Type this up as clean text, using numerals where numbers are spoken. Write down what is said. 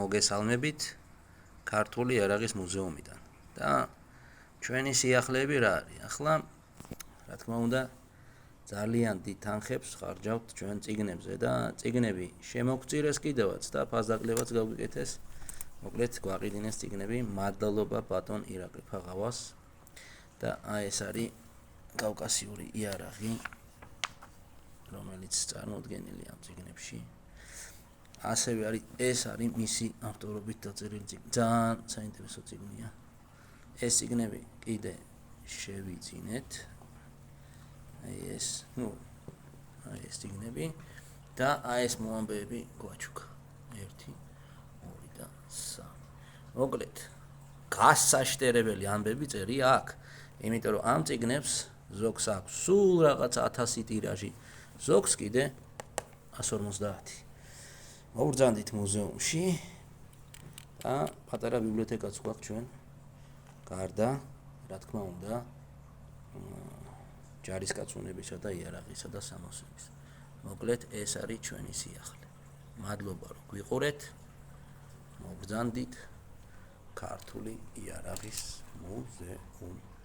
მოგესალმებით ქართული იარაღის მუზეუმიდან და ჩვენი სიახლეები რა არის? ახლა რა თქმა უნდა ძალიან დიდ თანხებს ხარჯავთ ჩვენ წიგნებზე და წიგნები შემოგწირეს კიდევაც და ფასდაკლებაც გავიკეთეს. მოკლედ გვაყიდინეს წიგნები მადლობა ბატონ ირაკლი ფაღავას და ეს არის კავკასიური იარაღი, რომელიც წარმოდგენილი ამ წიგნებში. ასევე ეს არის მისი ავტორობით დაწერილი წიგნი. ძალიან საინტერესო წიგნია. ეს წიგნები კიდე შევიძინეთ. ეს წიგნები და ეს მოამბეები გვაჩუქა. 1 2 და 3. მოკლედ გასაშტერებელი ამბები წერია აქ, იმიტომ რომ ამ წიგნებს ზოგს აქვს სულ რაღაც 1000 ტირაჟი, ზოგს კიდე 150. მოვბრძანდით მუზეუმში და პატარა ბიბლიოთეკაც გვაქვს ჩვენ. გარდა, რა თქმა უნდა, ჯარისკაცუნებისა და იარაღისა და სამოსების. მოკლედ ეს არის ჩვენი სიახლე. მადლობა რომ გვიყურეთ. მოვბრძანდით ქართული იარაღის მუზეუმში.